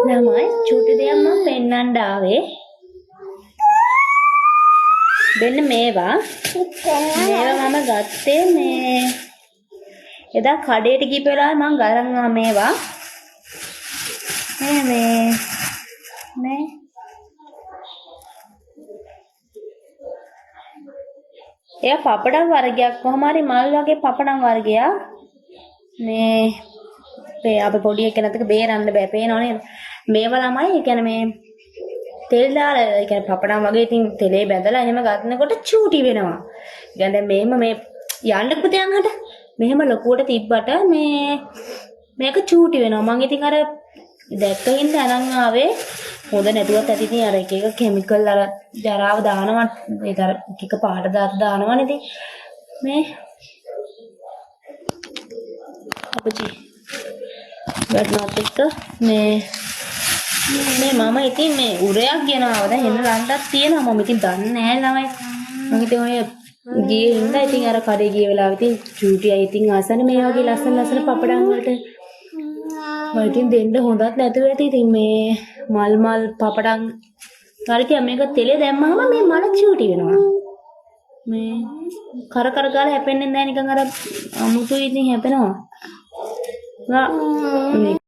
ළමයි චූටි දෙයක් මම පෙන්නන්න ආවේ. මෙන්න මේවා මම ගත්තේ මේ එදා කඩේට ගිහපු වෙලාවේ මම ගරන් ආ මේවා. මේ එයා පපඩම් වර්ගයක් කොහොම හරි මල් වගේ පපඩම් වර්ගයක්. මේ අපි පොඩි එකනතක බේරන්න බෑ පේනවනේ. මේවා ළමයි ඒ කියන්නේ මේ තෙල් දාලා ඒ කියන්නේ පපඩම් වගේ ඉතින් තෙලේ බැඳලා එහෙම ගන්නකොට චූටි වෙනවා. ඒ කියන්නේ මෙහෙම මේ යන්න පුතේ අංගට මෙහෙම ලොකුවට තිබ්බට මේක චූටි වෙනවා. මම ඉතින් අර දැක්ක හින්දා අරන් ආවේ. හොඳ නැතුවත් ඇති ඉතින් අර එක එක කිමිකල් අර ජරාව දානවා. ඒක අර එක පාට දානවනේ ඉතින් මේ අපචි වැඩනත් එක්ක මේ මම ඉතින් මේ උරයක් ගෙනාවා. දැන් එන්න ලන්ඩක් තියෙනවා. මම ඉතින් දන්නේ නැහැ ළමයි. මම ඉතින් ඔය ගියේ හින්දා ඉතින් අර කඩේ ගිය වෙලාවෙ ඉතින් චූටි අය ඉතින් ආසන්නේ මේ වගේ ලස්සන පපඩම් වලට. මම ඉතින් දෙන්න හොඳක් නැතුව ඇති. ඉතින් මේ මල් පපඩම් හරි මේක තෙලේ දැම්මම මේ මල චූටි වෙනවා. මේ කර ගාලා හැපෙන්නේ නැහැ නිකන් අර අමුතුයි ඉතින් හැපෙනවා.